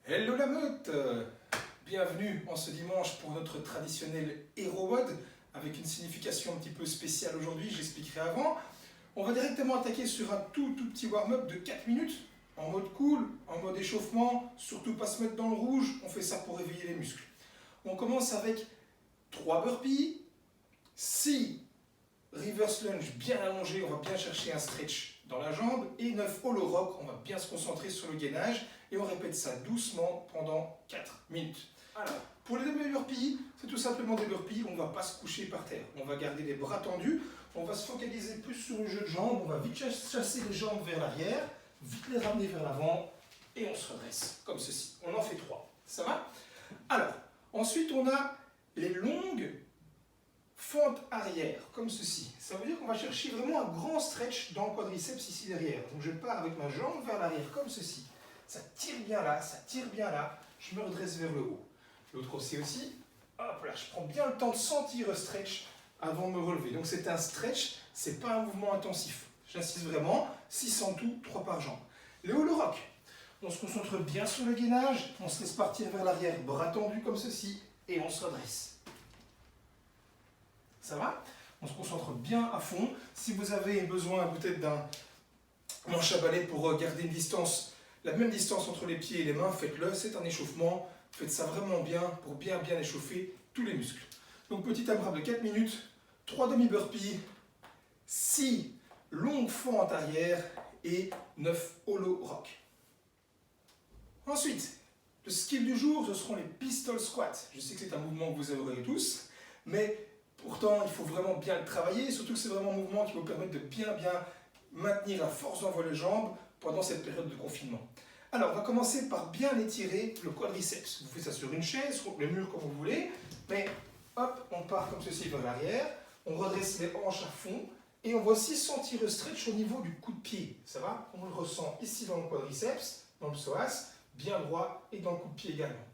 Hello la meute. Bienvenue en ce dimanche pour notre traditionnel Hero WOD avec une signification un petit peu spéciale aujourd'hui, je l'expliquerai avant. On va directement attaquer sur un tout petit warm-up de 4 minutes en mode cool, en mode échauffement, surtout pas se mettre dans le rouge, on fait ça pour réveiller les muscles. On commence avec 3 burpees, 6 reverse lunge bien allongé, on va bien chercher un stretch dans la jambe, et 9 hollow rock, on va bien se concentrer sur le gainage, et on répète ça doucement pendant 4 minutes. Alors, pour les demi-burpees, c'est tout simplement des burpees, on ne va pas se coucher par terre, on va garder les bras tendus, on va se focaliser plus sur le jeu de jambes, on va vite chasser les jambes vers l'arrière, vite les ramener vers l'avant, et on se redresse, comme ceci. On en fait 3, ça va? Alors, ensuite on a les longues fente arrière, comme ceci. Ça veut dire qu'on va chercher vraiment un grand stretch dans le quadriceps ici derrière. Donc je pars avec ma jambe vers l'arrière, comme ceci. Ça tire bien là, ça tire bien là. Je me redresse vers le haut. L'autre côté aussi. Hop là, je prends bien le temps de sentir le stretch avant de me relever. Donc c'est un stretch, c'est pas un mouvement intensif. J'insiste vraiment, 6 en tout, 3 par jambe. Les hollow rock. On se concentre bien sur le gainage, on se laisse partir vers l'arrière, bras tendus comme ceci, et on se redresse. Ça va? On se concentre bien à fond. Si vous avez besoin peut-être d'un manche à balai pour garder une distance, la même distance entre les pieds et les mains, faites-le. C'est un échauffement. Faites ça vraiment bien pour bien échauffer tous les muscles. Donc petit AMRAP de 4 minutes, 3 demi-burpees, 6 longues fentes arrière et 9 hollow rock. Ensuite, le skill du jour, ce seront les pistol squats. Je sais que c'est un mouvement que vous aurez tous, mais pourtant, il faut vraiment bien le travailler, surtout que c'est vraiment un mouvement qui va vous permettre de bien maintenir la force d'envoi les jambes pendant cette période de confinement. Alors, on va commencer par bien étirer le quadriceps. Vous faites ça sur une chaise, sur le mur comme vous voulez, mais hop, on part comme ceci vers l'arrière, on redresse les hanches à fond, et on va aussi sentir le stretch au niveau du coup de pied. Ça va? On le ressent ici dans le quadriceps, dans le psoas, bien droit, et dans le coup de pied également.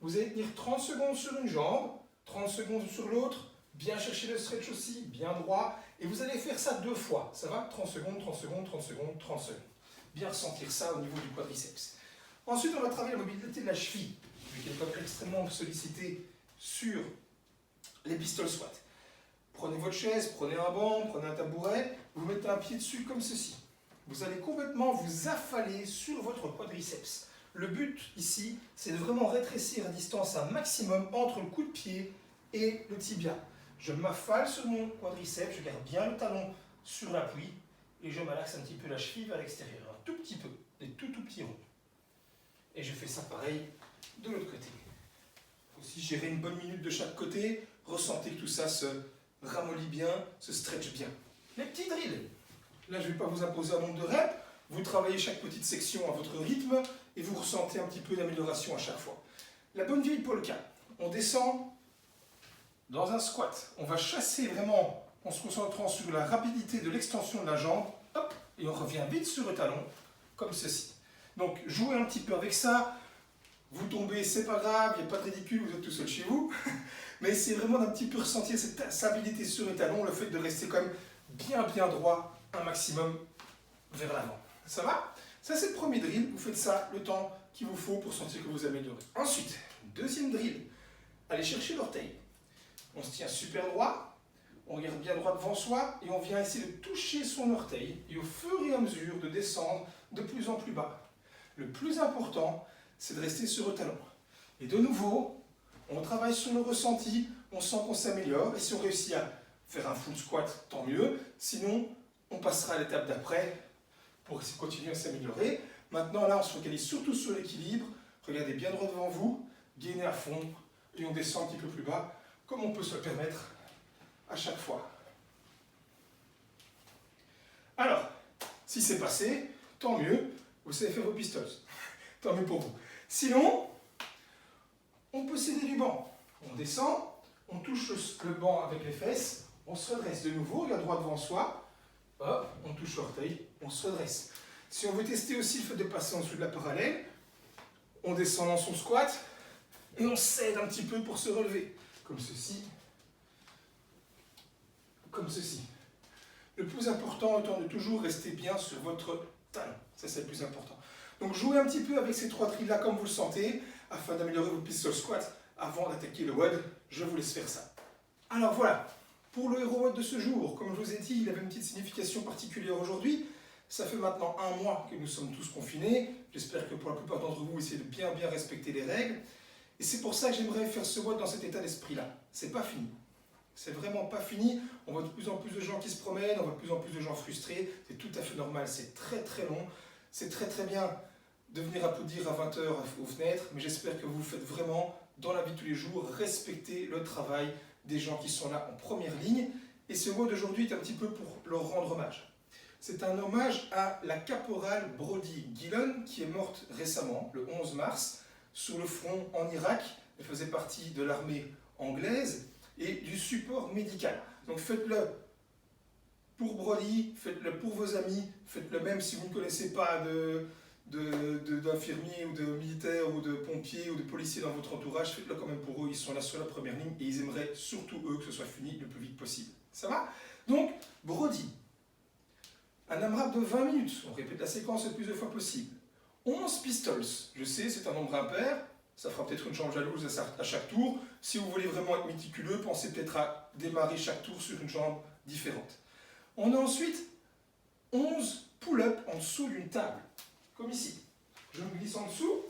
Vous allez tenir 30 secondes sur une jambe, 30 secondes sur l'autre, bien chercher le stretch aussi, bien droit, et vous allez faire ça 2 fois, ça va? 30 secondes, 30 secondes, 30 secondes, 30 secondes. Bien ressentir ça au niveau du quadriceps. Ensuite, on va travailler la mobilité de la cheville, vu qu'elle peut être extrêmement sollicitée sur les pistol squats. Prenez votre chaise, prenez un banc, prenez un tabouret, vous mettez un pied dessus comme ceci. Vous allez complètement vous affaler sur votre quadriceps. Le but ici, c'est de vraiment rétrécir la distance un maximum entre le coup de pied et le tibia. Je m'affale sur mon quadriceps, je garde bien le talon sur l'appui et je malaxe un petit peu la cheville vers l'extérieur, un tout petit peu, des tout petits ronds. Et je fais ça pareil de l'autre côté. Aussi gérer une bonne minute de chaque côté, ressentez que tout ça se ramollit bien, se stretch bien. Les petits drills. Là, je ne vais pas vous imposer un nombre de reps, vous travaillez chaque petite section à votre rythme et vous ressentez un petit peu d'amélioration à chaque fois. La bonne vieille polka. On descend dans un squat, on va chasser vraiment en se concentrant sur la rapidité de l'extension de la jambe, hop, et on revient vite sur le talon, comme ceci. Donc jouez un petit peu avec ça, vous tombez, c'est pas grave, il n'y a pas de ridicule, vous êtes tout seul chez vous, mais c'est vraiment d'un petit peu ressentir cette stabilité sur le talon, le fait de rester quand même bien droit, un maximum vers l'avant. Ça va? Ça c'est le premier drill, vous faites ça le temps qu'il vous faut pour sentir que vous améliorez. Ensuite, deuxième drill, allez chercher l'orteil. On se tient super droit, on regarde bien droit devant soi et on vient essayer de toucher son orteil et au fur et à mesure de descendre de plus en plus bas. Le plus important, c'est de rester sur le talon. Et de nouveau, on travaille sur le ressenti, on sent qu'on s'améliore et si on réussit à faire un full squat, tant mieux. Sinon, on passera à l'étape d'après pour continuer à s'améliorer. Maintenant, là, on se focalise surtout sur l'équilibre. Regardez bien droit devant vous, gainez à fond et on descend un petit peu plus bas, comme on peut se le permettre à chaque fois. Alors, si c'est passé, tant mieux, vous savez faire vos pistols. Tant mieux pour vous. Sinon, on peut s'aider du banc. On descend, on touche le banc avec les fesses, on se redresse de nouveau, regarde droit devant soi, hop, on touche l'orteil, on se redresse. Si on veut tester aussi le fait de passer en dessous de la parallèle, on descend dans son squat et on s'aide un petit peu pour se relever. Comme ceci, comme ceci. Le plus important étant de toujours rester bien sur votre talon. Ça, c'est le plus important. Donc jouez un petit peu avec ces 3 trilles là comme vous le sentez, afin d'améliorer vos pistol squats avant d'attaquer le WOD. Je vous laisse faire ça. Alors voilà, pour le Hero WOD de ce jour, comme je vous ai dit, il avait une petite signification particulière aujourd'hui. Ça fait maintenant 1 mois que nous sommes tous confinés. J'espère que pour la plupart d'entre vous, vous essayez de bien respecter les règles. Et c'est pour ça que j'aimerais faire ce WOD dans cet état d'esprit-là. C'est pas fini. C'est vraiment pas fini. On voit de plus en plus de gens qui se promènent, on voit de plus en plus de gens frustrés. C'est tout à fait normal, c'est très long. C'est très bien de venir applaudir à 20 h aux fenêtres, mais j'espère que vous faites vraiment, dans la vie de tous les jours, respecter le travail des gens qui sont là en première ligne. Et ce WOD d'aujourd'hui est un petit peu pour leur rendre hommage. C'est un hommage à la caporale Brodie Gillon, qui est morte récemment, le 11 mars, sur le front en Irak. Elle faisait partie de l'armée anglaise et du support médical. Donc faites-le pour Brodie, faites-le pour vos amis, faites-le même si vous ne connaissez pas d'infirmiers ou de militaires ou de pompiers ou de policiers dans votre entourage, faites-le quand même pour eux, ils sont là sur la première ligne et ils aimeraient surtout eux que ce soit fini le plus vite possible. Ça va? Donc, Brodie, un AMRAP de 20 minutes, on répète la séquence le plus de fois possible. 11 pistols, je sais c'est un nombre impair, ça fera peut-être une jambe jalouse à chaque tour. Si vous voulez vraiment être méticuleux, pensez peut-être à démarrer chaque tour sur une jambe différente. On a ensuite 11 pull-ups en dessous d'une table, comme ici. Je me glisse en dessous,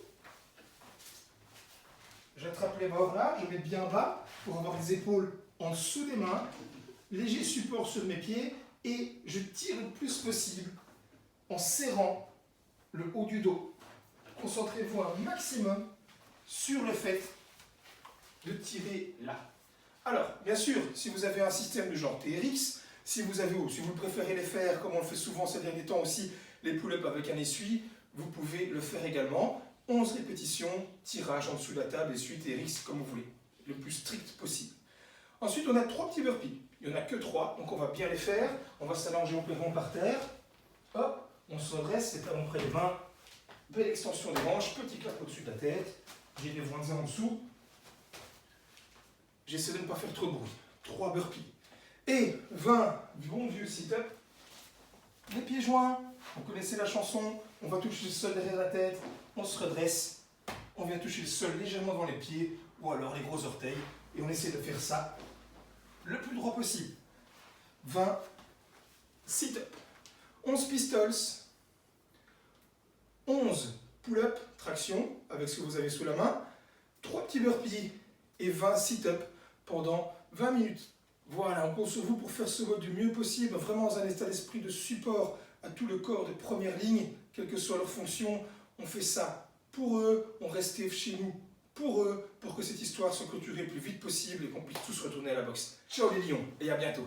j'attrape les bords là, je mets bien bas pour avoir les épaules en dessous des mains, léger support sur mes pieds et je tire le plus possible en serrant le haut du dos. Concentrez-vous un maximum sur le fait de tirer là. Alors, bien sûr, si vous avez un système de genre TRX, si vous préférez les faire, comme on le fait souvent ces derniers temps aussi, les pull-ups avec un essuie, vous pouvez le faire également. 11 répétitions, tirage en dessous de la table, essuie, TRX, comme vous voulez, le plus strict possible. Ensuite, on a 3 petits burpees. Il n'y en a que 3, donc on va bien les faire. On va s'allonger au plafond par terre. Hop, on se redresse, les talons près des mains. Belle extension des hanches, petit clap au-dessus de la tête. J'ai des voisins en dessous. J'essaie de ne pas faire trop de bruit. 3 burpees. Et 20 bons vieux sit-up. Les pieds joints. Vous connaissez la chanson. On va toucher le sol derrière la tête. On se redresse. On vient toucher le sol légèrement dans les pieds ou alors les gros orteils. Et on essaie de faire ça le plus droit possible. 20 sit-up. 11 pistols. 11 pull-up, traction, avec ce que vous avez sous la main. 3 petits burpees et 20 sit-up pendant 20 minutes. Voilà, on compte sur vous pour faire ce WOD du mieux possible, vraiment dans un état d'esprit de support à tout le corps de première ligne, quelle que soit leur fonction. On fait ça pour eux, on reste chez nous pour eux, pour que cette histoire soit clôturée le plus vite possible et qu'on puisse tous retourner à la boxe. Ciao les lions et à bientôt.